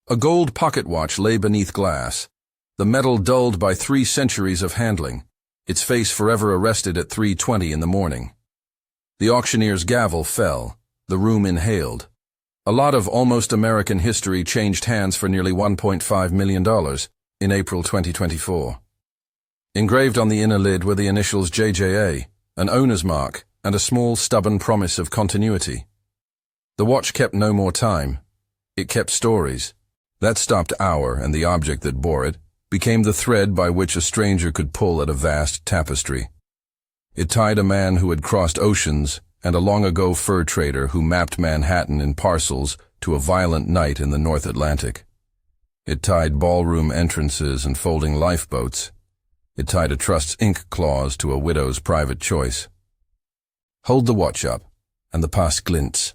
A gold pocket watch lay beneath glass, the metal dulled by 3 centuries of handling, its face forever arrested at 3:20 in the morning. The auctioneer's gavel fell, the room inhaled. A lot of almost American history changed hands for nearly $1.5 million in April 2024. Engraved on the inner lid were the initials JJA, an owner's mark, and a small, stubborn promise of continuity. The watch kept no more time. It kept stories. That stopped hour, and the object that bore it became the thread by which a stranger could pull at a vast tapestry. It tied a man who had crossed oceans and a long-ago fur trader who mapped Manhattan in parcels to a violent night in the North Atlantic. It tied ballroom entrances and folding lifeboats. It tied a trust's ink clause to a widow's private choice. Hold the watch up, and the past glints.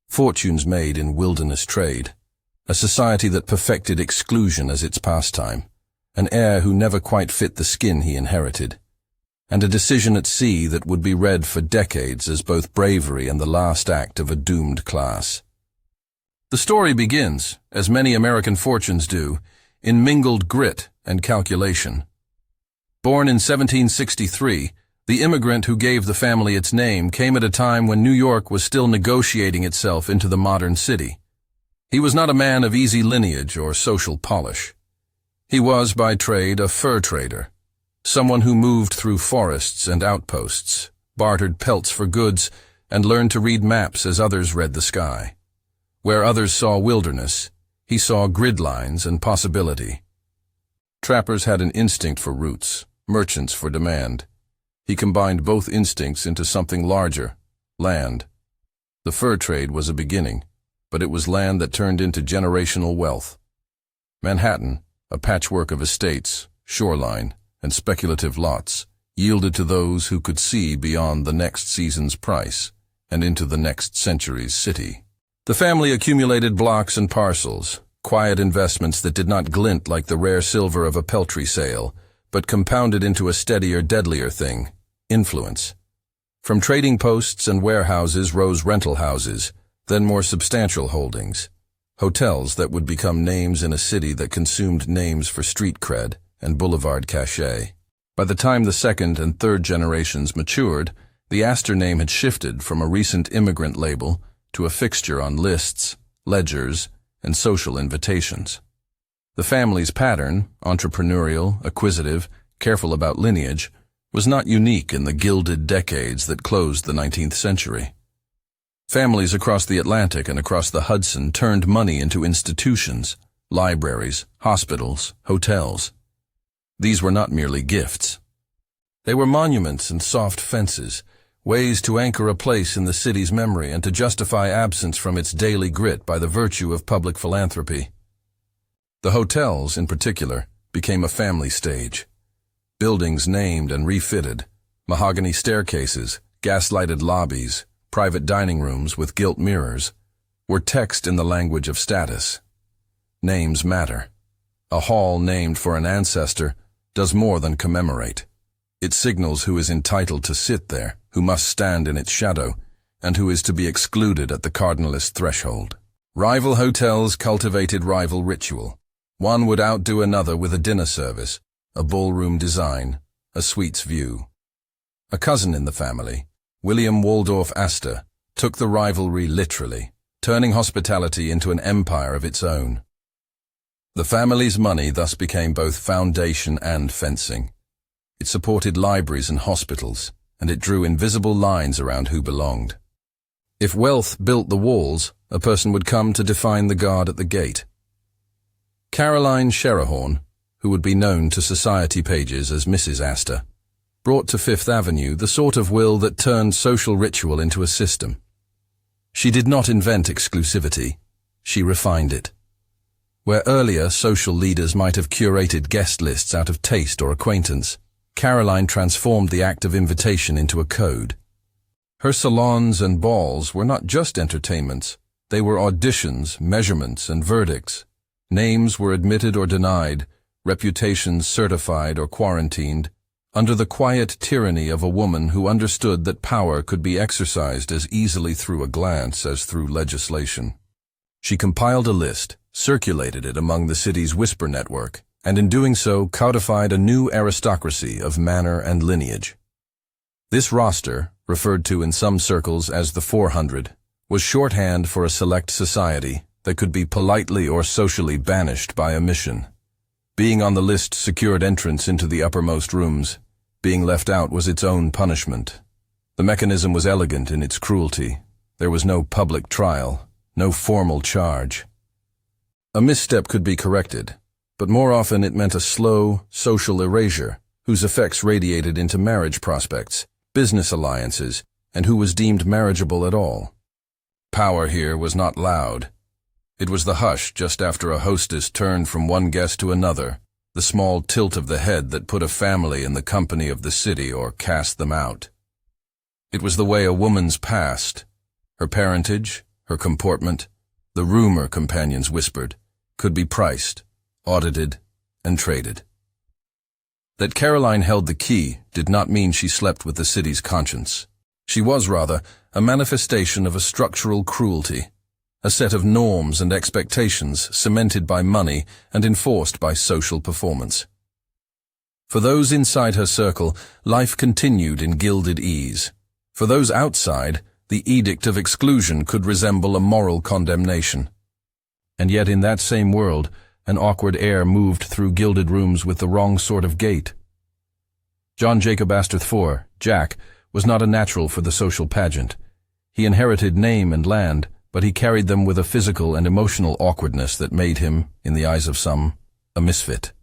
Fortunes made in wilderness trade. A society that perfected exclusion as its pastime. An heir who never quite fit the skin he inherited. And a decision at sea that would be read for decades as both bravery and the last act of a doomed class. The story begins, as many American fortunes do, in mingled grit and calculation. Born in 1763, the immigrant who gave the family its name came at a time when New York was still negotiating itself into the modern city. He was not a man of easy lineage or social polish. He was, by trade, a fur trader, someone who moved through forests and outposts, bartered pelts for goods, and learned to read maps as others read the sky. Where others saw wilderness, he saw grid lines and possibility. Trappers had an instinct for roots, merchants for demand. He combined both instincts into something larger, land. The fur trade was a beginning, but it was land that turned into generational wealth. Manhattan, a patchwork of estates, shoreline, and speculative lots, yielded to those who could see beyond the next season's price and into the next century's city. The family accumulated blocks and parcels, quiet investments that did not glint like the rare silver of a peltry sale, but compounded into a steadier, deadlier thing, influence. From trading posts and warehouses rose rental houses, then more substantial holdings. Hotels that would become names in a city that consumed names for street cred and boulevard cachet. By the time the second and third generations matured, the Astor name had shifted from a recent immigrant label to a fixture on lists, ledgers, and social invitations. The family's pattern, entrepreneurial, acquisitive, careful about lineage, was not unique in the gilded decades that closed the 19th century. Families across the Atlantic and across the Hudson turned money into institutions, libraries, hospitals, hotels. These were not merely gifts. They were monuments and soft fences, ways to anchor a place in the city's memory and to justify absence from its daily grit by the virtue of public philanthropy. The hotels, in particular, became a family stage. Buildings named and refitted, mahogany staircases, gaslighted lobbies, private dining rooms with gilt mirrors, were text in the language of status. Names matter. A hall named for an ancestor does more than commemorate. It signals who is entitled to sit there, who must stand in its shadow, and who is to be excluded at the cardinalist threshold. Rival hotels cultivated rival ritual. One would outdo another with a dinner service, a ballroom design, a suite's view. A cousin in the family, William Waldorf Astor, took the rivalry literally, turning hospitality into an empire of its own. The family's money thus became both foundation and fencing. It supported libraries and hospitals, and it drew invisible lines around who belonged. If wealth built the walls, a person would come to define the guard at the gate. Caroline Sherrahorn, who would be known to society pages as Mrs. Astor, brought to Fifth Avenue the sort of will that turned social ritual into a system. She did not invent exclusivity, she refined it. Where earlier social leaders might have curated guest lists out of taste or acquaintance, Caroline transformed the act of invitation into a code. Her salons and balls were not just entertainments, they were auditions, measurements, and verdicts. Names were admitted or denied, reputations certified or quarantined, under the quiet tyranny of a woman who understood that power could be exercised as easily through a glance as through legislation. She compiled a list, circulated it among the city's whisper network, and in doing so codified a new aristocracy of manor and lineage. This roster, referred to in some circles as the 400, was shorthand for a select society that could be politely or socially banished by omission. Being on the list secured entrance into the uppermost rooms. Being left out was its own punishment. The mechanism was elegant in its cruelty. There was no public trial, no formal charge. A misstep could be corrected, but more often it meant a slow, social erasure, whose effects radiated into marriage prospects, business alliances, and who was deemed marriageable at all. Power here was not loud. It was the hush just after a hostess turned from one guest to another, the small tilt of the head that put a family in the company of the city or cast them out. It was the way a woman's past, her parentage, her comportment, the rumor companions whispered, could be priced, audited, and traded. That Caroline held the key did not mean she slept with the city's conscience. She was, rather, a manifestation of a structural cruelty, a set of norms and expectations cemented by money and enforced by social performance. For those inside her circle, life continued in gilded ease. For those outside, the edict of exclusion could resemble a moral condemnation. And yet in that same world, an awkward air moved through gilded rooms with the wrong sort of gait. John Jacob Astor IV, Jack, was not a natural for the social pageant. He inherited name and land, but he carried them with a physical and emotional awkwardness that made him, in the eyes of some, a misfit.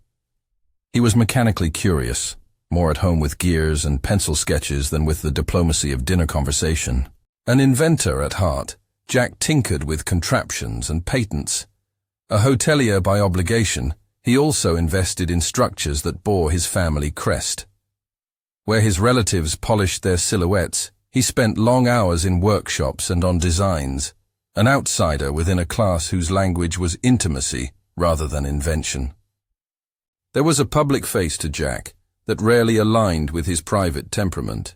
He was mechanically curious, more at home with gears and pencil sketches than with the diplomacy of dinner conversation. An inventor at heart, Jack tinkered with contraptions and patents. A hotelier by obligation, he also invested in structures that bore his family crest. Where his relatives polished their silhouettes, he spent long hours in workshops and on designs, an outsider within a class whose language was intimacy rather than invention. There was a public face to Jack that rarely aligned with his private temperament.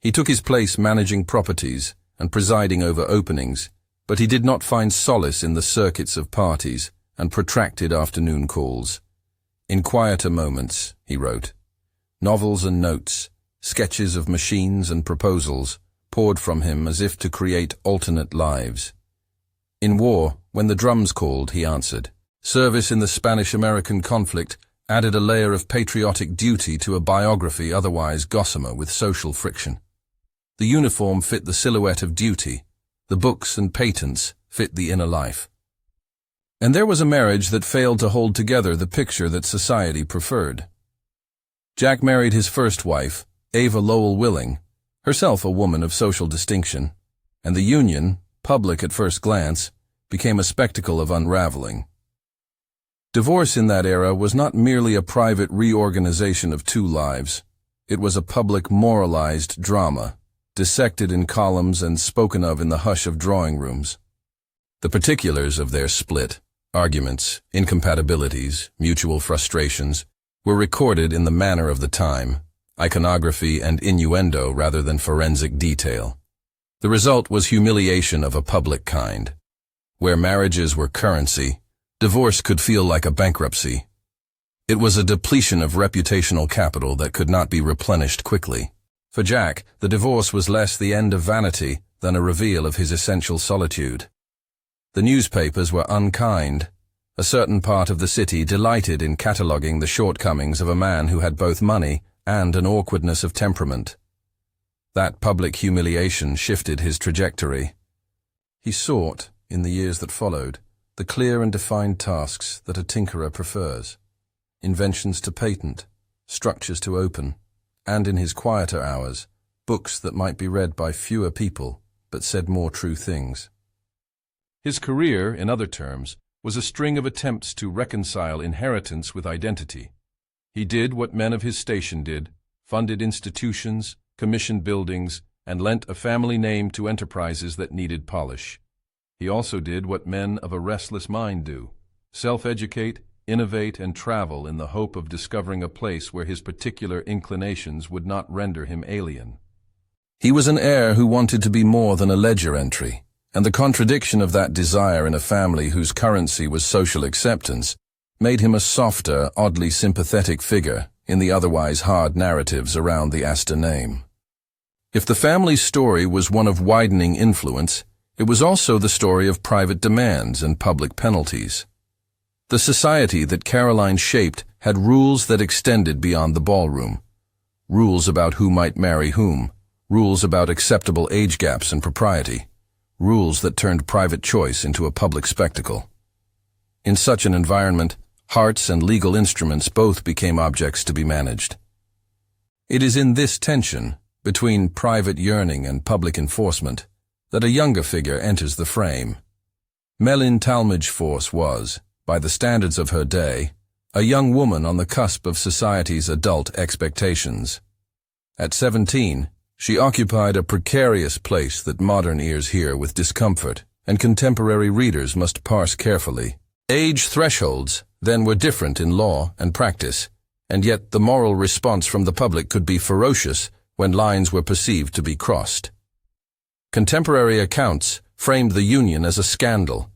He took his place managing properties and presiding over openings, but he did not find solace in the circuits of parties and protracted afternoon calls. In quieter moments, he wrote, novels and notes, sketches of machines and proposals, poured from him as if to create alternate lives. In war, when the drums called, he answered. Service in the Spanish-American conflict added a layer of patriotic duty to a biography otherwise gossamer with social friction. The uniform fit the silhouette of duty. The books and patents fit the inner life. And there was a marriage that failed to hold together the picture that society preferred. Jack married his first wife, Ava Lowell Willing, herself a woman of social distinction, and the union, public at first glance, became a spectacle of unraveling. Divorce in that era was not merely a private reorganization of two lives. It was a public moralized drama, dissected in columns and spoken of in the hush of drawing rooms. The particulars of their split, arguments, incompatibilities, mutual frustrations, were recorded in the manner of the time, iconography and innuendo rather than forensic detail. The result was humiliation of a public kind. Where marriages were currency, divorce could feel like a bankruptcy. It was a depletion of reputational capital that could not be replenished quickly. For Jack, the divorce was less the end of vanity than a reveal of his essential solitude. The newspapers were unkind. A certain part of the city delighted in cataloguing the shortcomings of a man who had both money and an awkwardness of temperament. That public humiliation shifted his trajectory. He sought, in the years that followed, the clear and defined tasks that a tinkerer prefers, inventions to patent, structures to open, and in his quieter hours, books that might be read by fewer people but said more true things. His career, in other terms, was a string of attempts to reconcile inheritance with identity. He did what men of his station did, funded institutions, commissioned buildings, and lent a family name to enterprises that needed polish. He also did what men of a restless mind do, self-educate, innovate, and travel in the hope of discovering a place where his particular inclinations would not render him alien. He was an heir who wanted to be more than a ledger entry, and the contradiction of that desire in a family whose currency was social acceptance made him a softer, oddly sympathetic figure in the otherwise hard narratives around the Astor name. If the family's story was one of widening influence, it was also the story of private demands and public penalties. The society that Caroline shaped had rules that extended beyond the ballroom. Rules about who might marry whom, rules about acceptable age gaps and propriety, rules that turned private choice into a public spectacle. In such an environment, hearts and legal instruments both became objects to be managed. It is in this tension, between private yearning and public enforcement, that a younger figure enters the frame. Mellin Talmadge Force was, by the standards of her day, a young woman on the cusp of society's adult expectations. At 17, she occupied a precarious place that modern ears hear with discomfort, and contemporary readers must parse carefully. Age thresholds, then, were different in law and practice, and yet the moral response from the public could be ferocious when lines were perceived to be crossed. Contemporary accounts framed the union as a scandal.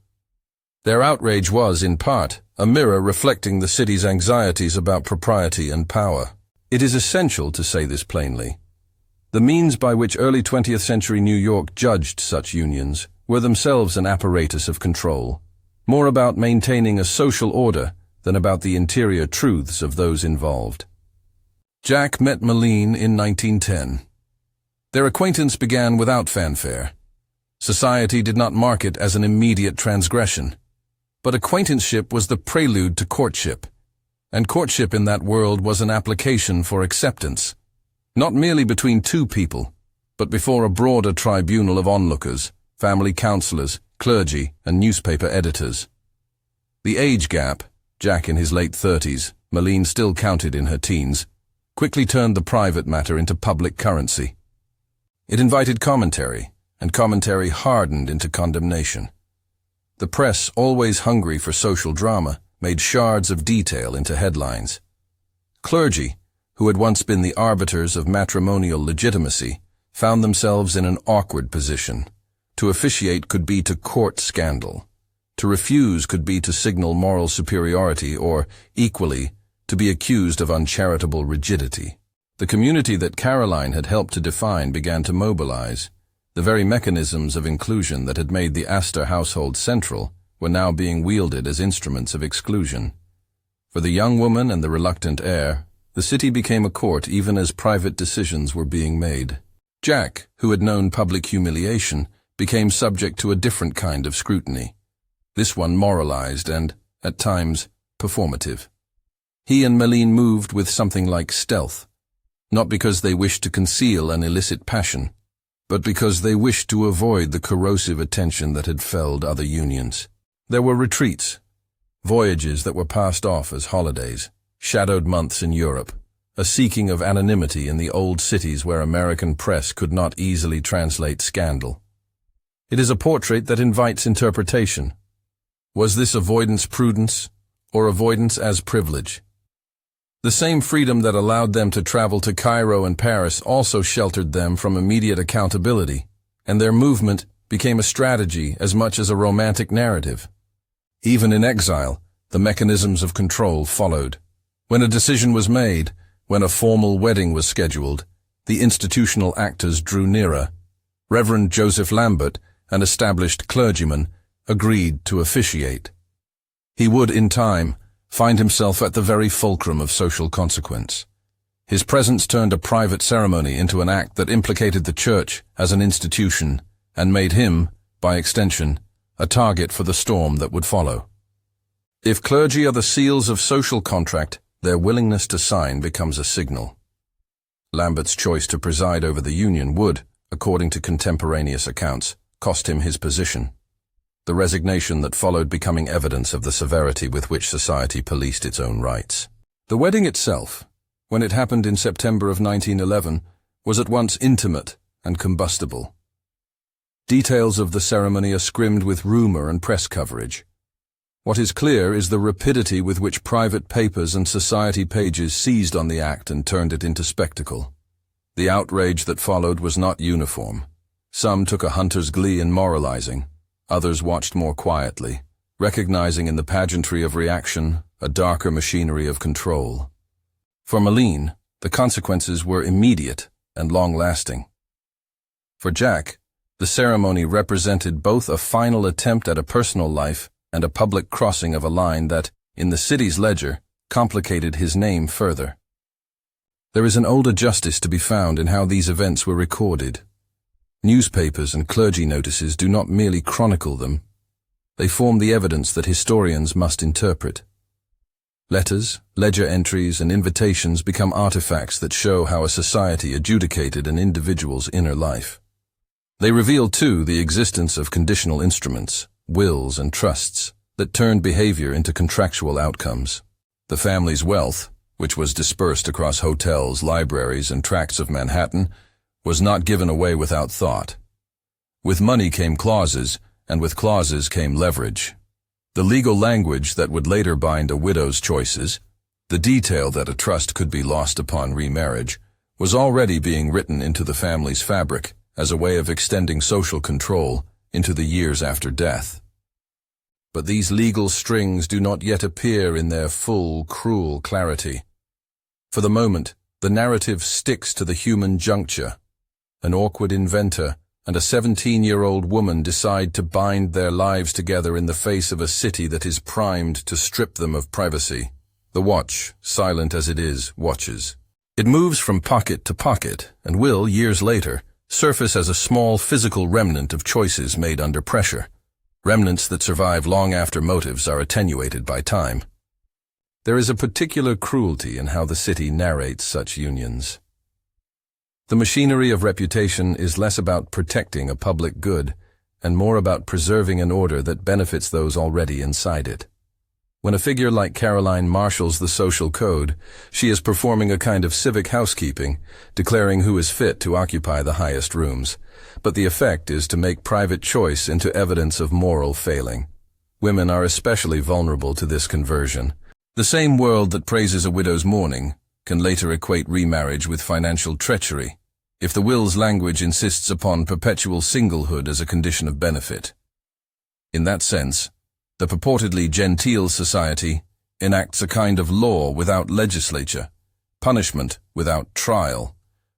Their outrage was, in part, a mirror reflecting the city's anxieties about propriety and power. It is essential to say this plainly. The means by which early 20th century New York judged such unions were themselves an apparatus of control, more about maintaining a social order than about the interior truths of those involved. Jack met Mellin in 1910. Their acquaintance began without fanfare. Society did not mark it as an immediate transgression, but acquaintanceship was the prelude to courtship, and courtship in that world was an application for acceptance, not merely between two people, but before a broader tribunal of onlookers, family counselors, clergy, and newspaper editors. The age gap, Jack in his late 30s, Mellin still counted in her teens, quickly turned the private matter into public currency. It invited commentary, and commentary hardened into condemnation. The press, always hungry for social drama, made shards of detail into headlines. Clergy, who had once been the arbiters of matrimonial legitimacy, found themselves in an awkward position. To officiate could be to court scandal. To refuse could be to signal moral superiority or, equally, to be accused of uncharitable rigidity. The community that Caroline had helped to define began to mobilize. The very mechanisms of inclusion that had made the Astor household central were now being wielded as instruments of exclusion. For the young woman and the reluctant heir, the city became a court even as private decisions were being made. Jack, who had known public humiliation, became subject to a different kind of scrutiny. This one moralized and, at times, performative. He and Mellin moved with something like stealth, not because they wished to conceal an illicit passion, but because they wished to avoid the corrosive attention that had felled other unions. There were retreats, voyages that were passed off as holidays, shadowed months in Europe, a seeking of anonymity in the old cities where American press could not easily translate scandal. It is a portrait that invites interpretation. Was this avoidance prudence, or avoidance as privilege? The same freedom that allowed them to travel to Cairo and Paris also sheltered them from immediate accountability, and their movement became a strategy as much as a romantic narrative. Even in exile, the mechanisms of control followed. When a decision was made, when a formal wedding was scheduled, the institutional actors drew nearer. Reverend Joseph Lambert, an established clergyman, agreed to officiate. He would, in time, find himself at the very fulcrum of social consequence. His presence turned a private ceremony into an act that implicated the church as an institution and made him, by extension, a target for the storm that would follow. If clergy are the seals of social contract, their willingness to sign becomes a signal. Lambert's choice to preside over the union would, according to contemporaneous accounts, cost him his position. The resignation that followed becoming evidence of the severity with which society policed its own rights. The wedding itself, when it happened in September of 1911, was at once intimate and combustible. Details of the ceremony are scrimmed with rumor and press coverage. What is clear is the rapidity with which private papers and society pages seized on the act and turned it into spectacle. The outrage that followed was not uniform. Some took a hunter's glee in moralizing, others watched more quietly, recognizing in the pageantry of reaction a darker machinery of control. For Malene, the consequences were immediate and long-lasting. For Jack, the ceremony represented both a final attempt at a personal life and a public crossing of a line that, in the city's ledger, complicated his name further. There is an older justice to be found in how these events were recorded. Newspapers and clergy notices do not merely chronicle them. They form the evidence that historians must interpret. Letters, ledger entries, and invitations become artifacts that show how a society adjudicated an individual's inner life. They reveal, too, the existence of conditional instruments, wills and trusts, that turned behavior into contractual outcomes. The family's wealth, which was dispersed across hotels, libraries, and tracts of Manhattan, was not given away without thought. With money came clauses, and with clauses came leverage. The legal language that would later bind a widow's choices, the detail that a trust could be lost upon remarriage, was already being written into the family's fabric as a way of extending social control into the years after death. But these legal strings do not yet appear in their full, cruel clarity. For the moment, the narrative sticks to the human juncture. An awkward inventor and a 17-year-old woman decide to bind their lives together in the face of a city that is primed to strip them of privacy. The watch, silent as it is, watches. It moves from pocket to pocket and will, years later, surface as a small physical remnant of choices made under pressure. Remnants that survive long after motives are attenuated by time. There is a particular cruelty in how the city narrates such unions. The machinery of reputation is less about protecting a public good and more about preserving an order that benefits those already inside it. When a figure like Caroline marshals the social code, she is performing a kind of civic housekeeping, declaring who is fit to occupy the highest rooms. But the effect is to make private choice into evidence of moral failing. Women are especially vulnerable to this conversion. The same world that praises a widow's mourning can later equate remarriage with financial treachery, if the will's language insists upon perpetual singlehood as a condition of benefit. In that sense, the purportedly genteel society enacts a kind of law without legislature, punishment without trial,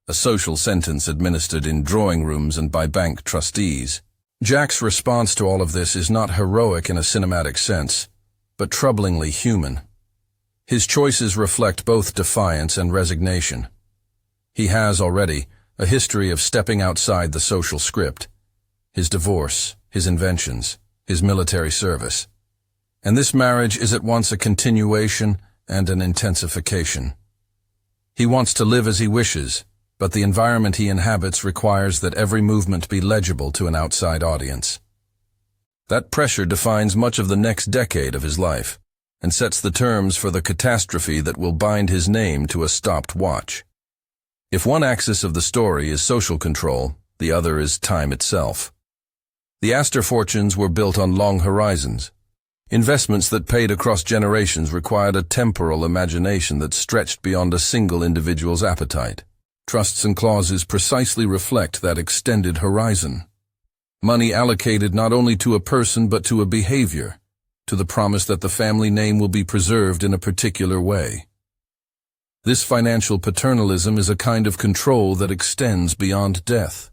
a social sentence administered in drawing rooms and by bank trustees. Jack's response to all of this is not heroic in a cinematic sense, but troublingly human. His choices reflect both defiance and resignation. He has already a history of stepping outside the social script, his divorce, his inventions, his military service. And this marriage is at once a continuation and an intensification. He wants to live as he wishes, but the environment he inhabits requires that every movement be legible to an outside audience. That pressure defines much of the next decade of his life, and sets the terms for the catastrophe that will bind his name to a stopped watch. If one axis of the story is social control, the other is time itself. The Astor fortunes were built on long horizons. Investments that paid across generations required a temporal imagination that stretched beyond a single individual's appetite. Trusts and clauses precisely reflect that extended horizon. Money allocated not only to a person but to a behavior, to the promise that the family name will be preserved in a particular way. This financial paternalism is a kind of control that extends beyond death.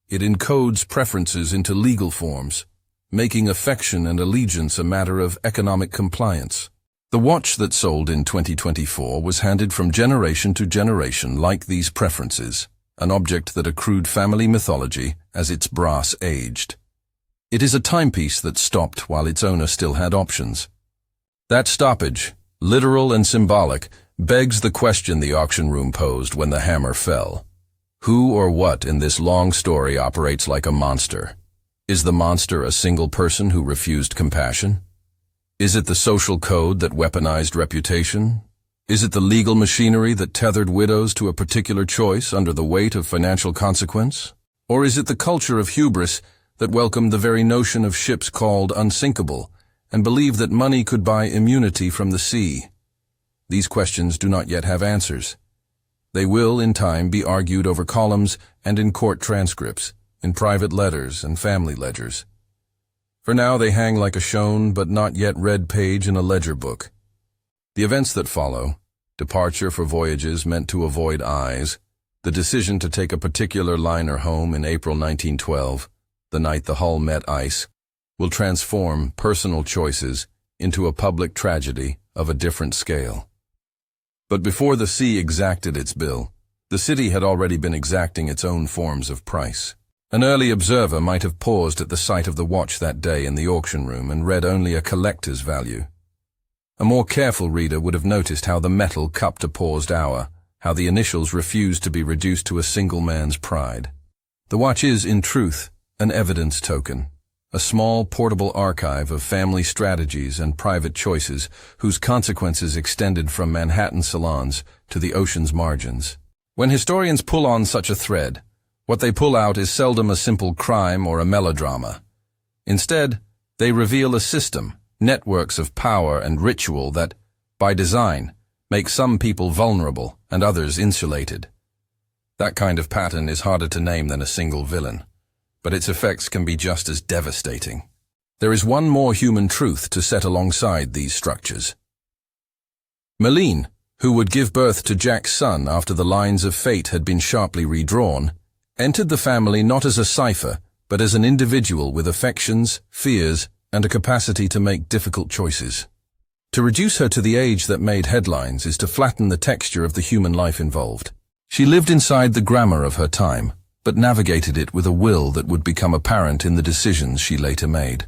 It encodes preferences into legal forms, making affection and allegiance a matter of economic compliance. The watch that sold in 2024 was handed from generation to generation like these preferences, an object that accrued family mythology as its brass aged. It is a timepiece that stopped while its owner still had options. That stoppage, literal and symbolic, begs the question the auction room posed when the hammer fell. Who or what in this long story operates like a monster? Is the monster a single person who refused compassion? Is it the social code that weaponized reputation? Is it the legal machinery that tethered widows to a particular choice under the weight of financial consequence? Or is it the culture of hubris that welcomed the very notion of ships called unsinkable and believed that money could buy immunity from the sea? These questions do not yet have answers. They will, in time, be argued over columns and in court transcripts, in private letters and family ledgers. For now they hang like a shown but not yet read page in a ledger book. The events that follow, departure for voyages meant to avoid eyes, the decision to take a particular liner home in April 1912, the night the hull met ice, will transform personal choices into a public tragedy of a different scale. But before the sea exacted its bill, the city had already been exacting its own forms of price. An early observer might have paused at the sight of the watch that day in the auction room and read only a collector's value. A more careful reader would have noticed how the metal cupped a paused hour, how the initials refused to be reduced to a single man's pride. The watch is, in truth, an evidence token, a small portable archive of family strategies and private choices whose consequences extended from Manhattan salons to the ocean's margins. When historians pull on such a thread, what they pull out is seldom a simple crime or a melodrama. Instead, they reveal a system, networks of power and ritual that, by design, make some people vulnerable and others insulated. That kind of pattern is harder to name than a single villain, but its effects can be just as devastating. There is one more human truth to set alongside these structures. Malene, who would give birth to Jack's son after the lines of fate had been sharply redrawn, entered the family not as a cipher, but as an individual with affections, fears, and a capacity to make difficult choices. To reduce her to the age that made headlines is to flatten the texture of the human life involved. She lived inside the grammar of her time, but navigated it with a will that would become apparent in the decisions she later made.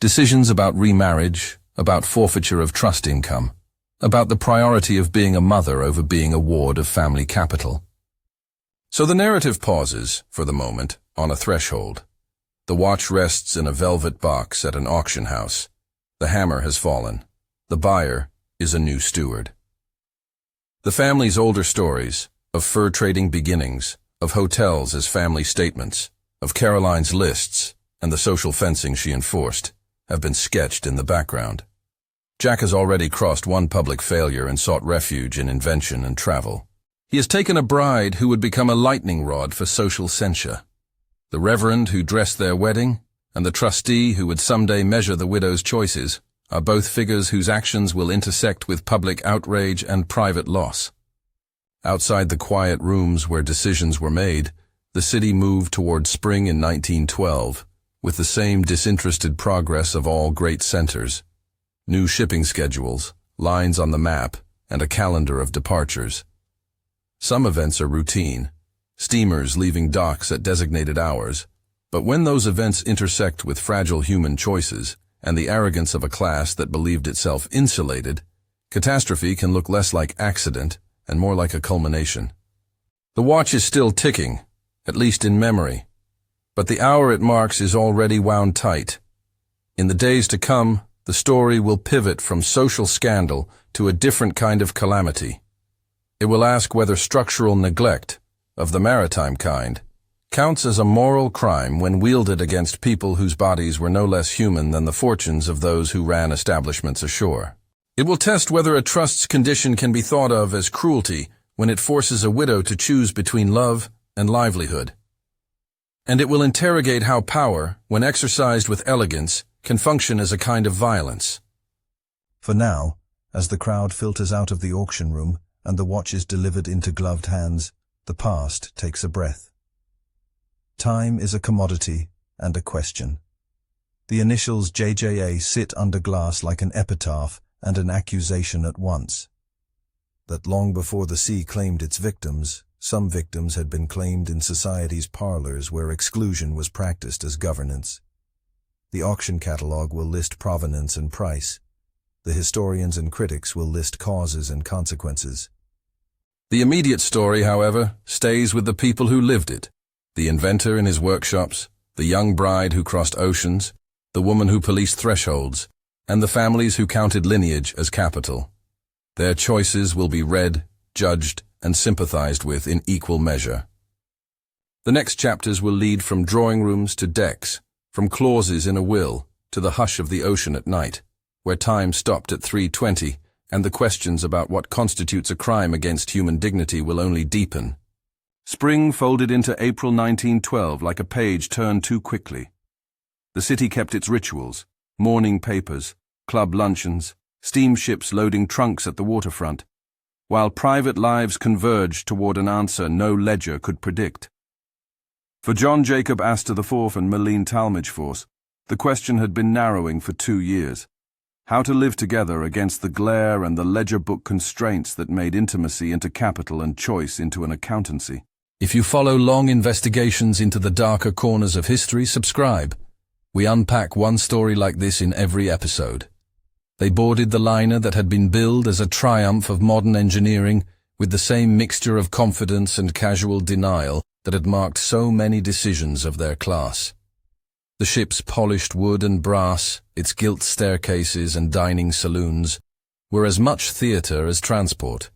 Decisions about remarriage, about forfeiture of trust income, about the priority of being a mother over being a ward of family capital. So the narrative pauses, for the moment, on a threshold. The watch rests in a velvet box at an auction house. The hammer has fallen. The buyer is a new steward. The family's older stories, of fur trading beginnings, of hotels as family statements, of Caroline's lists, and the social fencing she enforced, have been sketched in the background. Jack has already crossed one public failure and sought refuge in invention and travel. He has taken a bride who would become a lightning rod for social censure. The reverend who dressed their wedding, and the trustee who would someday measure the widow's choices, are both figures whose actions will intersect with public outrage and private loss. Outside the quiet rooms where decisions were made, the city moved toward spring in 1912, with the same disinterested progress of all great centers. New shipping schedules, lines on the map, and a calendar of departures. Some events are routine, steamers leaving docks at designated hours, but when those events intersect with fragile human choices and the arrogance of a class that believed itself insulated, catastrophe can look less like accident and more like a culmination. The watch is still ticking, at least in memory, but the hour it marks is already wound tight. In the days to come, the story will pivot from social scandal to a different kind of calamity. It will ask whether structural neglect, of the maritime kind, counts as a moral crime when wielded against people whose bodies were no less human than the fortunes of those who ran establishments ashore. It will test whether a trust's condition can be thought of as cruelty when it forces a widow to choose between love and livelihood. And it will interrogate how power, when exercised with elegance, can function as a kind of violence. For now, as the crowd filters out of the auction room and the watch is delivered into gloved hands, the past takes a breath. Time is a commodity and a question. The initials JJA sit under glass like an epitaph and an accusation at once. That long before the sea claimed its victims, some victims had been claimed in society's parlors where exclusion was practiced as governance. The auction catalog will list provenance and price. The historians and critics will list causes and consequences. The immediate story, however, stays with the people who lived it. The inventor in his workshops, the young bride who crossed oceans, the woman who policed thresholds, and the families who counted lineage as capital. Their choices will be read, judged, and sympathized with in equal measure. The next chapters will lead from drawing rooms to decks, from clauses in a will to the hush of the ocean at night, where time stopped at 3:20, and the questions about what constitutes a crime against human dignity will only deepen. Spring folded into April 1912 like a page turned too quickly. The city kept its rituals, morning papers, club luncheons, steamships loading trunks at the waterfront, while private lives converged toward an answer no ledger could predict. For John Jacob Astor IV and Marlene Talmadge, the question had been narrowing for 2 years: how to live together against the glare and the ledger book constraints that made intimacy into capital and choice into an accountancy. If you follow long investigations into the darker corners of history, subscribe. We unpack one story like this in every episode. They boarded the liner that had been billed as a triumph of modern engineering with the same mixture of confidence and casual denial that had marked so many decisions of their class. The ship's polished wood and brass, its gilt staircases and dining saloons, were as much theatre as transport.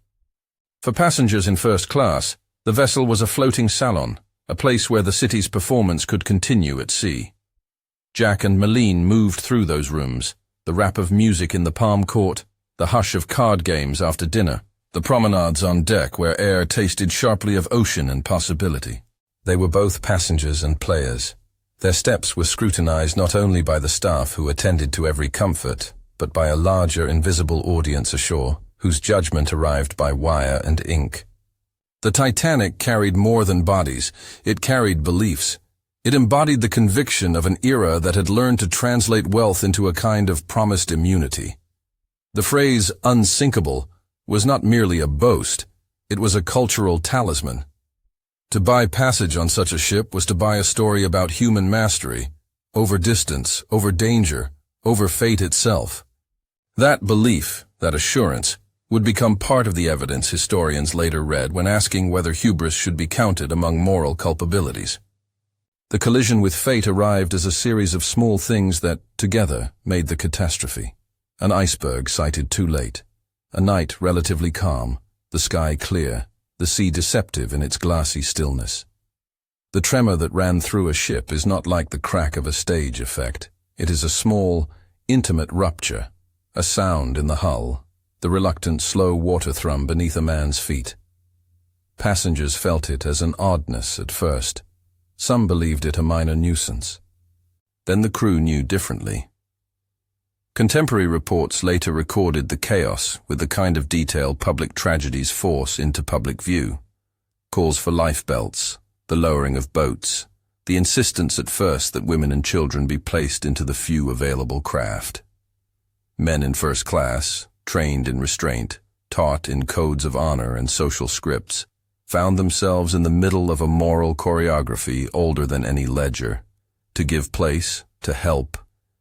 For passengers in first class, the vessel was a floating salon, a place where the city's performance could continue at sea. Jack and Marlene moved through those rooms, the rap of music in the palm court, the hush of card games after dinner, the promenades on deck where air tasted sharply of ocean and possibility. They were both passengers and players. Their steps were scrutinized not only by the staff who attended to every comfort, but by a larger invisible audience ashore, whose judgment arrived by wire and ink. The Titanic carried more than bodies, it carried beliefs. It embodied the conviction of an era that had learned to translate wealth into a kind of promised immunity. The phrase unsinkable was not merely a boast, it was a cultural talisman. To buy passage on such a ship was to buy a story about human mastery, over distance, over danger, over fate itself. That belief, that assurance, would become part of the evidence historians later read when asking whether hubris should be counted among moral culpabilities. The collision with fate arrived as a series of small things that, together, made the catastrophe. An iceberg sighted too late, a night relatively calm, the sky clear, the sea deceptive in its glassy stillness. The tremor that ran through a ship is not like the crack of a stage effect. It is a small, intimate rupture, a sound in the hull, the reluctant slow water thrum beneath a man's feet. Passengers felt it as an oddness at first. Some believed it a minor nuisance. Then the crew knew differently. Contemporary reports later recorded the chaos with the kind of detail public tragedies force into public view. Calls for lifebelts, the lowering of boats, the insistence at first that women and children be placed into the few available craft. Men in first class, trained in restraint, taught in codes of honor and social scripts, found themselves in the middle of a moral choreography older than any ledger, to give place, to help,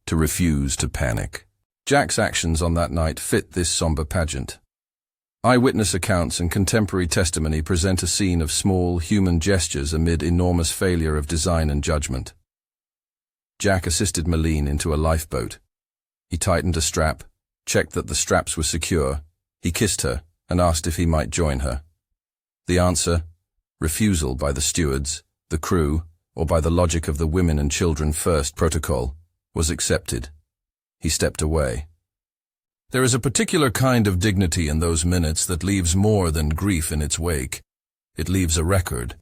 to refuse to panic. Jack's actions on that night fit this somber pageant. Eyewitness accounts and contemporary testimony present a scene of small human gestures amid enormous failure of design and judgment. Jack assisted Marlene into a lifeboat. He tightened a strap, checked that the straps were secure, he kissed her and asked if he might join her. The answer, refusal by the stewards, the crew, or by the logic of the women and children first protocol, was accepted. He stepped away. There is a particular kind of dignity in those minutes that leaves more than grief in its wake. It leaves a record.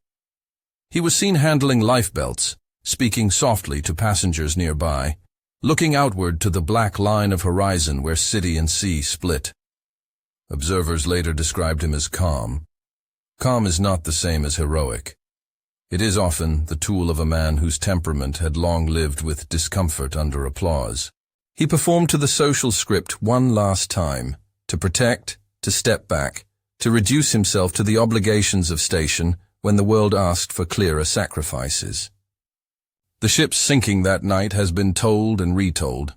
He was seen handling lifebelts, speaking softly to passengers nearby, looking outward to the black line of horizon where city and sea split. Observers later described him as calm. Calm is not the same as heroic. It is often the tool of a man whose temperament had long lived with discomfort under applause. He performed to the social script one last time, to protect, to step back, to reduce himself to the obligations of station when the world asked for clearer sacrifices. The ship's sinking that night has been told and retold.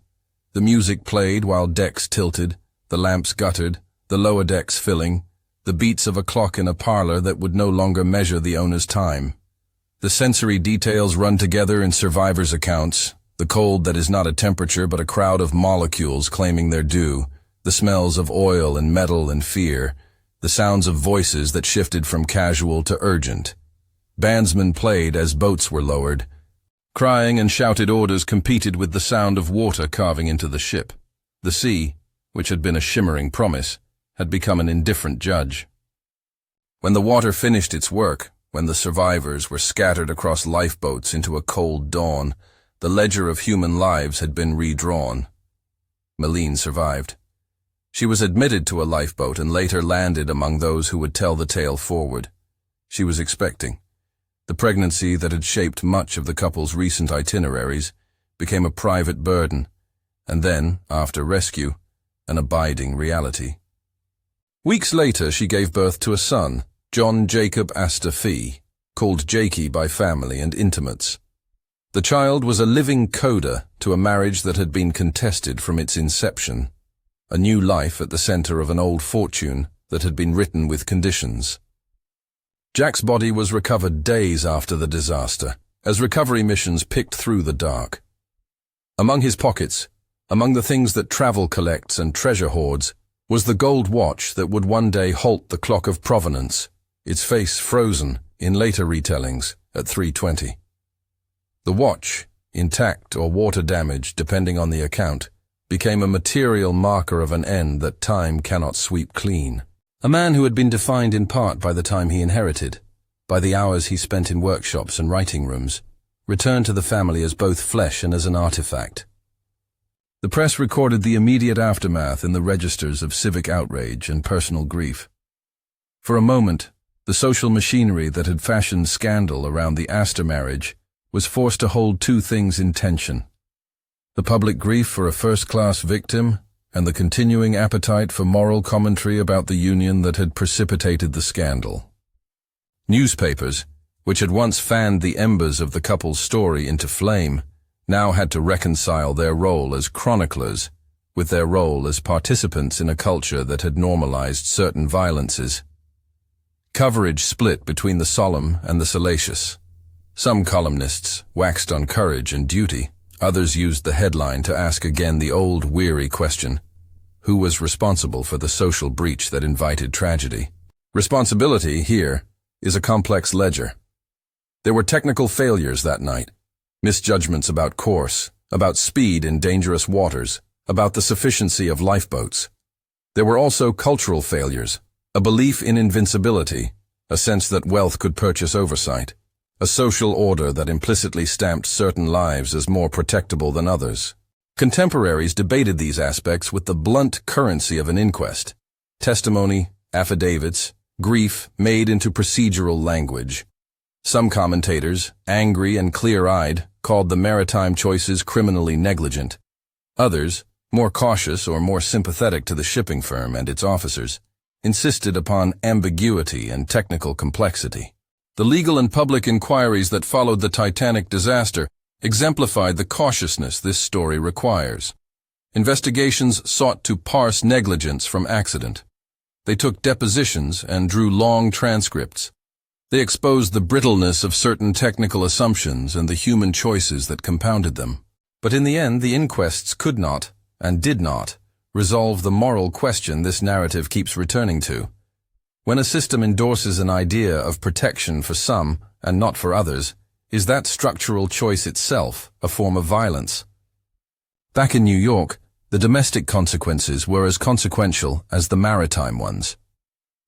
The music played while decks tilted, the lamps guttered, the lower decks filling, the beats of a clock in a parlor that would no longer measure the owner's time. The sensory details run together in survivors' accounts, the cold that is not a temperature but a crowd of molecules claiming their due, the smells of oil and metal and fear, the sounds of voices that shifted from casual to urgent. Bandsmen played as boats were lowered. Crying and shouted orders competed with the sound of water carving into the ship. The sea, which had been a shimmering promise, had become an indifferent judge. When the water finished its work, when the survivors were scattered across lifeboats into a cold dawn, the ledger of human lives had been redrawn. Malene survived. She was admitted to a lifeboat and later landed among those who would tell the tale forward. She was expecting. The pregnancy that had shaped much of the couple's recent itineraries became a private burden, and then, after rescue, an abiding reality. Weeks later, she gave birth to a son, John Jacob Astor Fee, called Jakey by family and intimates. The child was a living coda to a marriage that had been contested from its inception, a new life at the center of an old fortune that had been written with conditions. Jack's body was recovered days after the disaster, as recovery missions picked through the dark. Among his pockets, among the things that travel collects and treasure hoards, was the gold watch that would one day halt the clock of provenance, its face frozen, in later retellings, at 3:20. The watch, intact or water-damaged depending on the account, became a material marker of an end that time cannot sweep clean. A man who had been defined in part by the time he inherited, by the hours he spent in workshops and writing rooms, returned to the family as both flesh and as an artifact. The press recorded the immediate aftermath in the registers of civic outrage and personal grief. For a moment, the social machinery that had fashioned scandal around the Astor marriage was forced to hold two things in tension: the public grief for a first-class victim and the continuing appetite for moral commentary about the union that had precipitated the scandal. Newspapers, which had once fanned the embers of the couple's story into flame, now had to reconcile their role as chroniclers with their role as participants in a culture that had normalized certain violences. Coverage split between the solemn and the salacious. Some columnists waxed on courage and duty. Others used the headline to ask again the old weary question: who was responsible for the social breach that invited tragedy? Responsibility, here, is a complex ledger. There were technical failures that night, misjudgments about course, about speed in dangerous waters, about the sufficiency of lifeboats. There were also cultural failures, a belief in invincibility, a sense that wealth could purchase oversight, a social order that implicitly stamped certain lives as more protectable than others. Contemporaries debated these aspects with the blunt currency of an inquest: testimony, affidavits, grief made into procedural language. Some commentators, angry and clear-eyed, called the maritime choices criminally negligent. Others, more cautious or more sympathetic to the shipping firm and its officers, insisted upon ambiguity and technical complexity. The legal and public inquiries that followed the Titanic disaster exemplified the cautiousness this story requires. Investigations sought to parse negligence from accident. They took depositions and drew long transcripts. They exposed the brittleness of certain technical assumptions and the human choices that compounded them. But in the end, the inquests could not, and did not, resolve the moral question this narrative keeps returning to. When a system endorses an idea of protection for some and not for others, is that structural choice itself a form of violence? Back in New York, the domestic consequences were as consequential as the maritime ones.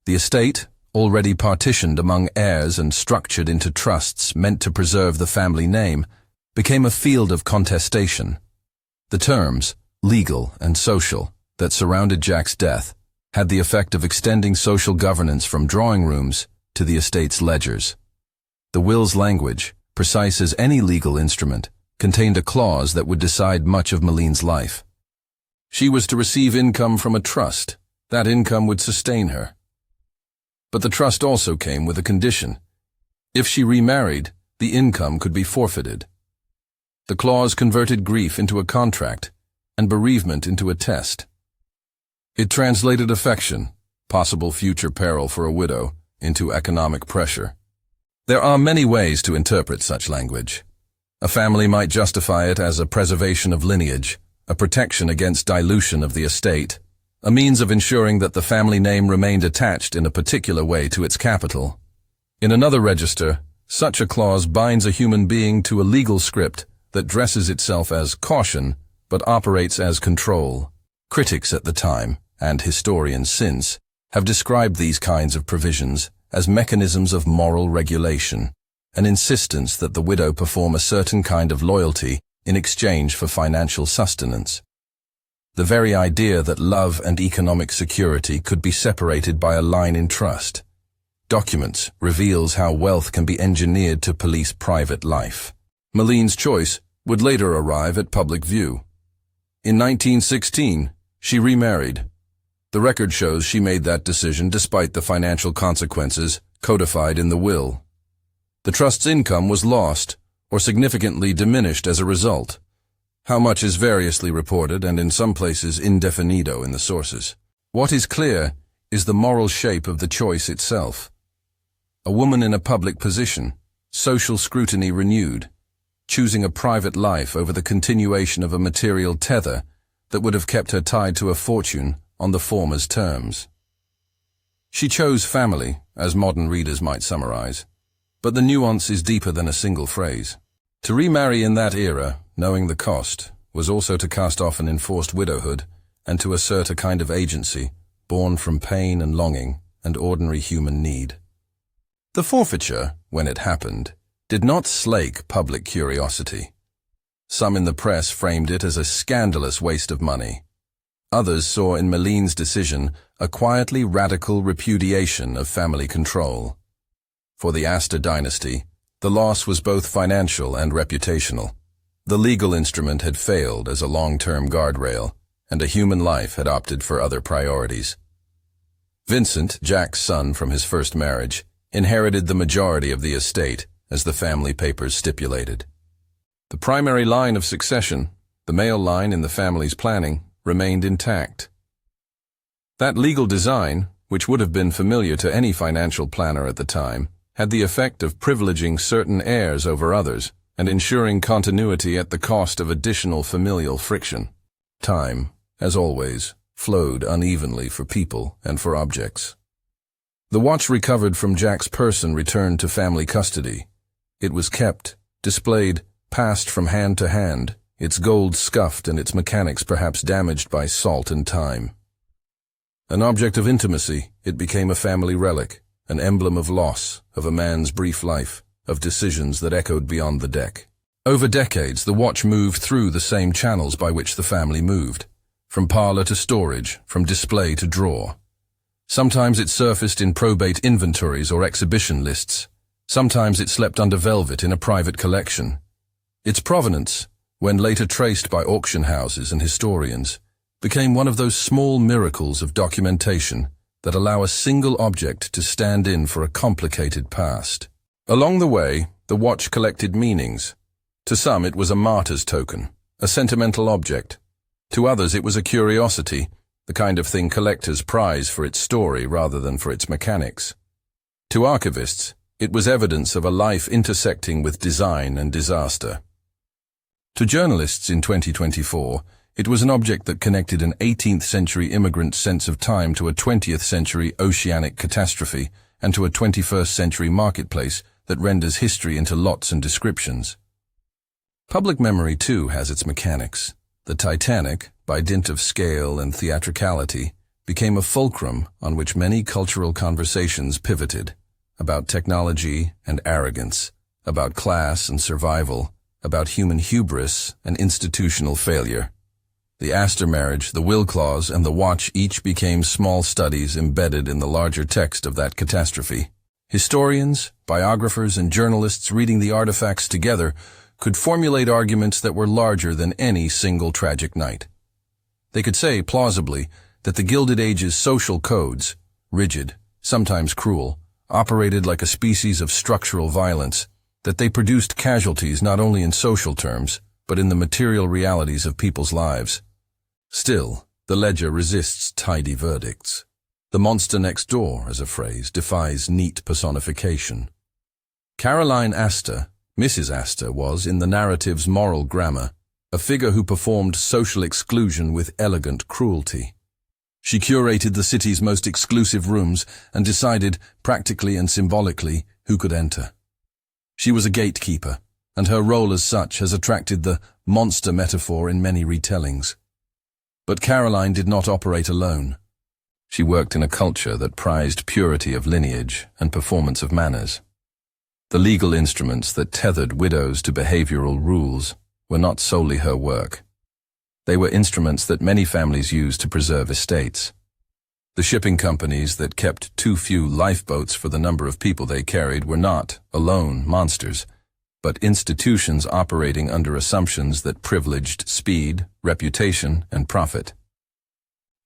The estate, already partitioned among heirs and structured into trusts meant to preserve the family name, became a field of contestation. The terms, legal and social, that surrounded Jack's death had the effect of extending social governance from drawing rooms to the estate's ledgers. The will's language, precise as any legal instrument, contained a clause that would decide much of Malene's life. She was to receive income from a trust. That income would sustain her. But the trust also came with a condition. If she remarried, the income could be forfeited. The clause converted grief into a contract and bereavement into a test. It translated affection, possible future peril for a widow, into economic pressure. There are many ways to interpret such language. A family might justify it as a preservation of lineage, a protection against dilution of the estate, a means of ensuring that the family name remained attached in a particular way to its capital. In another register, such a clause binds a human being to a legal script that dresses itself as caution but operates as control. Critics at the time, and historians since, have described these kinds of provisions as mechanisms of moral regulation, an insistence that the widow perform a certain kind of loyalty in exchange for financial sustenance. The very idea that love and economic security could be separated by a line in trust. Documents reveals how wealth can be engineered to police private life. Maline's choice would later arrive at public view. In 1916, she remarried. The record shows she made that decision despite the financial consequences codified in the will. The trust's income was lost or significantly diminished as a result. How much is variously reported and in some places indefinido in the sources. What is clear is the moral shape of the choice itself. A woman in a public position, social scrutiny renewed, choosing a private life over the continuation of a material tether that would have kept her tied to a fortune on the former's terms. She chose family, as modern readers might summarize, but the nuance is deeper than a single phrase. To remarry in that era, knowing the cost, was also to cast off an enforced widowhood and to assert a kind of agency born from pain and longing and ordinary human need. The forfeiture, when it happened, did not slake public curiosity. Some in the press framed it as a scandalous waste of money. Others saw in Maline's decision a quietly radical repudiation of family control. For the Astor dynasty, the loss was both financial and reputational. The legal instrument had failed as a long-term guardrail, and a human life had opted for other priorities. Vincent, Jack's son from his first marriage, inherited the majority of the estate, as the family papers stipulated. The primary line of succession, the male line in the family's planning, remained intact. That legal design, which would have been familiar to any financial planner at the time, had the effect of privileging certain heirs over others and ensuring continuity at the cost of additional familial friction. Time, as always, flowed unevenly for people and for objects. The watch recovered from Jack's person returned to family custody. It was kept, displayed, passed from hand to hand, its gold scuffed and its mechanics perhaps damaged by salt and time. An object of intimacy, it became a family relic, an emblem of loss, of a man's brief life, of decisions that echoed beyond the deck. Over decades, the watch moved through the same channels by which the family moved, from parlor to storage, from display to drawer. Sometimes it surfaced in probate inventories or exhibition lists. Sometimes it slept under velvet in a private collection. Its provenance, when later traced by auction houses and historians, became one of those small miracles of documentation that allow a single object to stand in for a complicated past. Along the way, the watch collected meanings. To some it was a martyr's token, a sentimental object. To others it was a curiosity, the kind of thing collectors prize for its story rather than for its mechanics. To archivists, it was evidence of a life intersecting with design and disaster. To journalists in 2024, it was an object that connected an 18th century immigrant's sense of time to a 20th century oceanic catastrophe and to a 21st century marketplace that renders history into lots and descriptions. Public memory, too, has its mechanics. The Titanic, by dint of scale and theatricality, became a fulcrum on which many cultural conversations pivoted, about technology and arrogance, about class and survival, about human hubris and institutional failure. The Astor marriage, the will clause, and the watch each became small studies embedded in the larger text of that catastrophe. Historians, biographers, and journalists reading the artifacts together could formulate arguments that were larger than any single tragic night. They could say, plausibly, that the Gilded Age's social codes, rigid, sometimes cruel, operated like a species of structural violence, that they produced casualties not only in social terms, but in the material realities of people's lives. Still, the ledger resists tidy verdicts. The monster next door, as a phrase, defies neat personification. Caroline Astor, Mrs. Astor, was, in the narrative's moral grammar, a figure who performed social exclusion with elegant cruelty. She curated the city's most exclusive rooms and decided, practically and symbolically, who could enter. She was a gatekeeper, and her role as such has attracted the monster metaphor in many retellings. But Caroline did not operate alone. She worked in a culture that prized purity of lineage and performance of manners. The legal instruments that tethered widows to behavioral rules were not solely her work. They were instruments that many families used to preserve estates. The shipping companies that kept too few lifeboats for the number of people they carried were not, alone, monsters, but institutions operating under assumptions that privileged speed, reputation, and profit.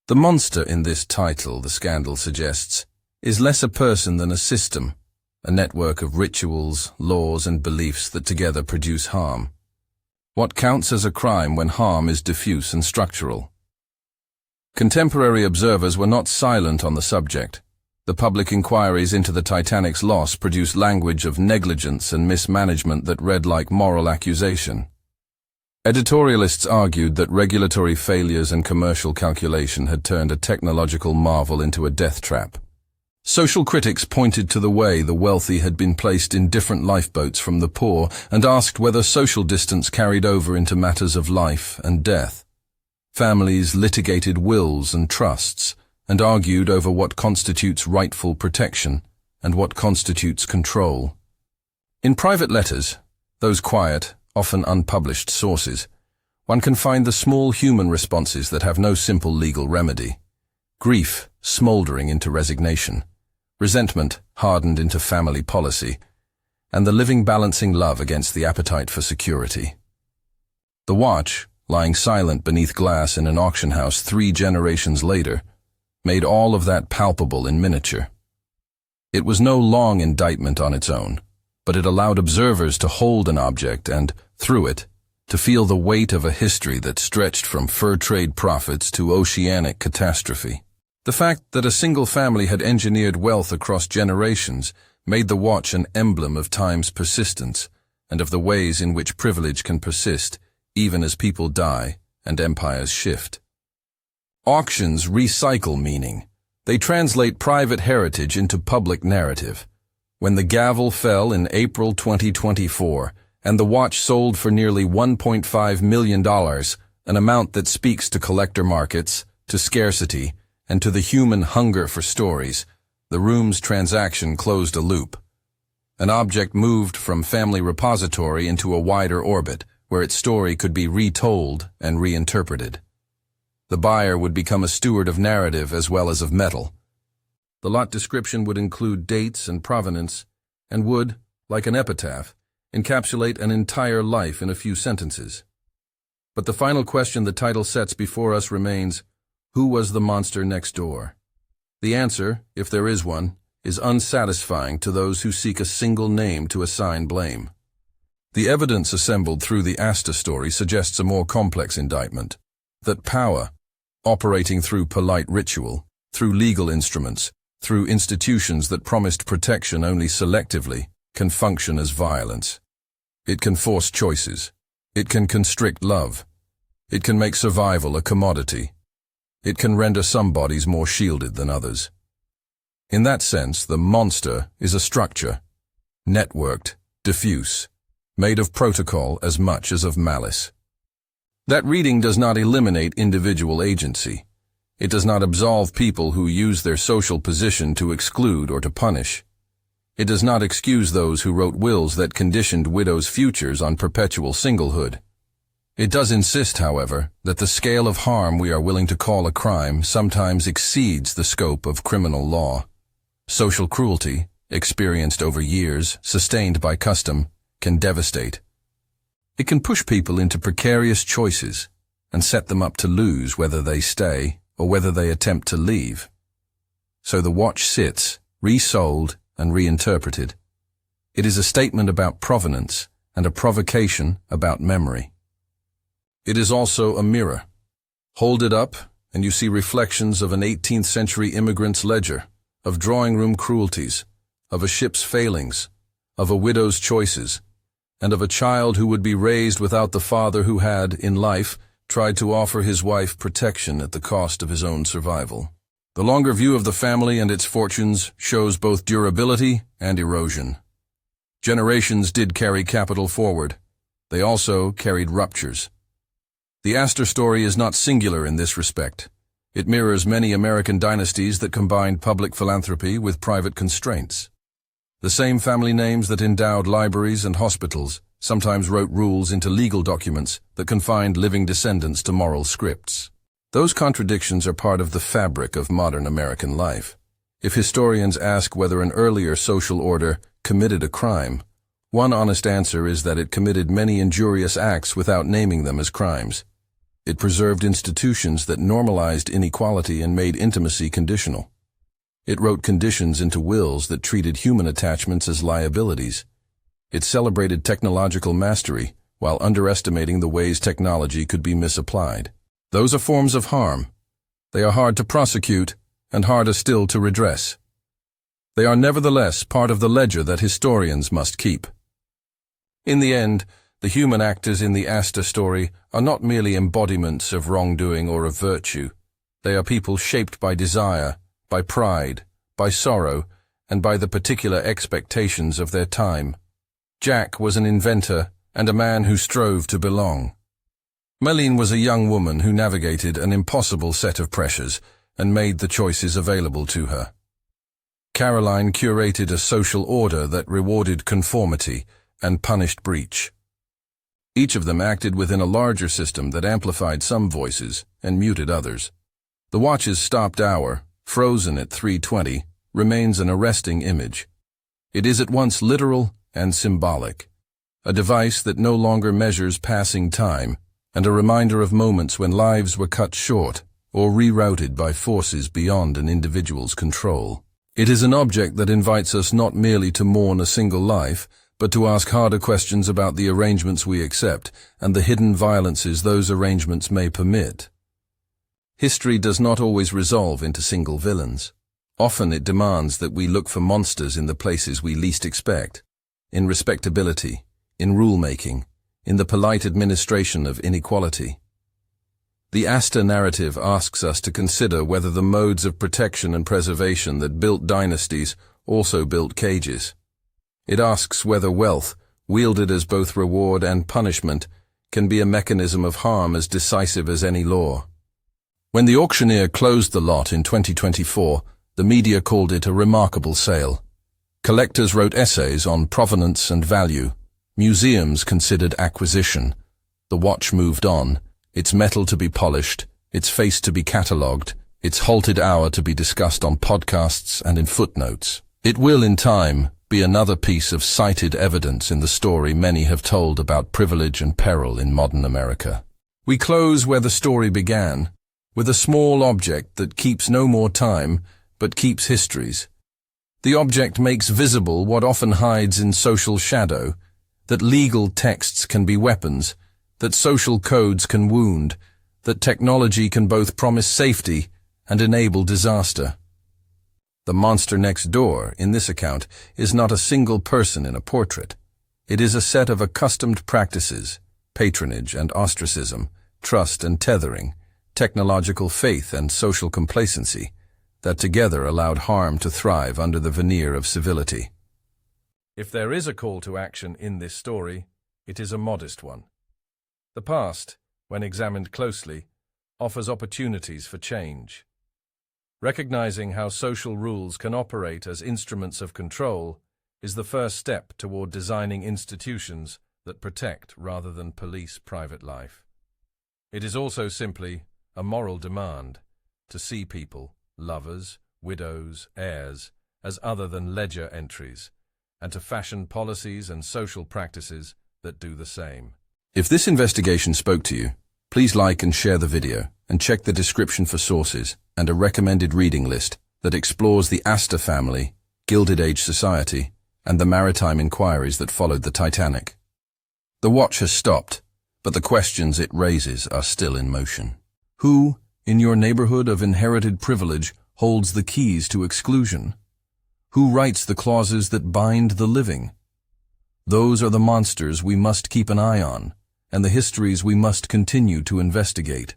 The monster in this title, the scandal suggests, is less a person than a system, a network of rituals, laws, and beliefs that together produce harm. What counts as a crime when harm is diffuse and structural? Contemporary observers were not silent on the subject. The public inquiries into the Titanic's loss produced language of negligence and mismanagement that read like moral accusation. Editorialists argued that regulatory failures and commercial calculation had turned a technological marvel into a death trap. Social critics pointed to the way the wealthy had been placed in different lifeboats from the poor and asked whether social distance carried over into matters of life and death. Families litigated wills and trusts and argued over what constitutes rightful protection and what constitutes control. In private letters, those quiet, often unpublished sources, one can find the small human responses that have no simple legal remedy. Grief smouldering into resignation, resentment hardened into family policy, and the living balancing love against the appetite for security. The watch, lying silent beneath glass in an auction house 3 generations later, made all of that palpable in miniature. It was no long indictment on its own, but it allowed observers to hold an object and, through it, to feel the weight of a history that stretched from fur trade profits to oceanic catastrophe. The fact that a single family had engineered wealth across generations made the watch an emblem of time's persistence and of the ways in which privilege can persist even as people die and empires shift. Auctions recycle meaning. They translate private heritage into public narrative. When the gavel fell in April 2024 and the watch sold for nearly $1.5 million, an amount that speaks to collector markets, to scarcity, and to the human hunger for stories, the room's transaction closed a loop. An object moved from family repository into a wider orbit, where its story could be retold and reinterpreted. The buyer would become a steward of narrative as well as of metal. The lot description would include dates and provenance, and would, like an epitaph, encapsulate an entire life in a few sentences. But the final question the title sets before us remains, who was the monster next door? The answer, if there is one, is unsatisfying to those who seek a single name to assign blame. The evidence assembled through the Astor story suggests a more complex indictment, that power, operating through polite ritual, through legal instruments, through institutions that promised protection only selectively, can function as violence. It can force choices. It can constrict love. It can make survival a commodity. It can render some bodies more shielded than others. In that sense, the monster is a structure, networked, diffuse, made of protocol as much as of malice. That reading does not eliminate individual agency. It does not absolve people who use their social position to exclude or to punish. It does not excuse those who wrote wills that conditioned widows' futures on perpetual singlehood. It does insist, however, that the scale of harm we are willing to call a crime sometimes exceeds the scope of criminal law. Social cruelty, experienced over years, sustained by custom, can devastate. It can push people into precarious choices and set them up to lose whether they stay or whether they attempt to leave. So the watch sits, resold and reinterpreted. It is a statement about provenance and a provocation about memory. It is also a mirror. Hold it up and you see reflections of an 18th century immigrant's ledger, of drawing room cruelties, of a ship's failings, of a widow's choices, and of a child who would be raised without the father who had, in life, tried to offer his wife protection at the cost of his own survival. The longer view of the family and its fortunes shows both durability and erosion. Generations did carry capital forward. They also carried ruptures. The Astor story is not singular in this respect. It mirrors many American dynasties that combined public philanthropy with private constraints. The same family names that endowed libraries and hospitals sometimes wrote rules into legal documents that confined living descendants to moral scripts. Those contradictions are part of the fabric of modern American life. If historians ask whether an earlier social order committed a crime, one honest answer is that it committed many injurious acts without naming them as crimes. It preserved institutions that normalized inequality and made intimacy conditional. It wrote conditions into wills that treated human attachments as liabilities. It celebrated technological mastery while underestimating the ways technology could be misapplied. Those are forms of harm. They are hard to prosecute and harder still to redress. They are nevertheless part of the ledger that historians must keep. In the end, the human actors in the Astor story are not merely embodiments of wrongdoing or of virtue. They are people shaped by desire, by pride, by sorrow, and by the particular expectations of their time. Jack was an inventor and a man who strove to belong. Marlene was a young woman who navigated an impossible set of pressures and made the choices available to her. Caroline curated a social order that rewarded conformity and punished breach. Each of them acted within a larger system that amplified some voices and muted others. The watch's stopped hour, frozen at 3:20, remains an arresting image. It is at once literal and symbolic, a device that no longer measures passing time, and a reminder of moments when lives were cut short or rerouted by forces beyond an individual's control. It is an object that invites us not merely to mourn a single life, but to ask harder questions about the arrangements we accept and the hidden violences those arrangements may permit. History does not always resolve into single villains. Often it demands that we look for monsters in the places we least expect, in respectability, in rulemaking, in the polite administration of inequality. The Astor narrative asks us to consider whether the modes of protection and preservation that built dynasties also built cages. It asks whether wealth, wielded as both reward and punishment, can be a mechanism of harm as decisive as any law. When the auctioneer closed the lot in 2024, the media called it a remarkable sale. Collectors wrote essays on provenance and value. Museums considered acquisition. The watch moved on, its metal to be polished, its face to be catalogued, its halted hour to be discussed on podcasts and in footnotes. It will, in time, be another piece of cited evidence in the story many have told about privilege and peril in modern America. We close where the story began, with a small object that keeps no more time, but keeps histories. The object makes visible what often hides in social shadow, that legal texts can be weapons, that social codes can wound, that technology can both promise safety and enable disaster. The monster next door, in this account, is not a single person in a portrait. It is a set of accustomed practices, patronage and ostracism, trust and tethering, technological faith and social complacency, that together allowed harm to thrive under the veneer of civility. If there is a call to action in this story, it is a modest one. The past, when examined closely, offers opportunities for change. Recognizing how social rules can operate as instruments of control is the first step toward designing institutions that protect rather than police private life. It is also simply a moral demand to see people, lovers, widows, heirs, as other than ledger entries, and to fashion policies and social practices that do the same. If this investigation spoke to you, please like and share the video, and check the description for sources and a recommended reading list that explores the Astor family, Gilded Age society, and the maritime inquiries that followed the Titanic. The watch has stopped, but the questions it raises are still in motion. Who, in your neighborhood of inherited privilege, holds the keys to exclusion? Who writes the clauses that bind the living? Those are the monsters we must keep an eye on, and the histories we must continue to investigate.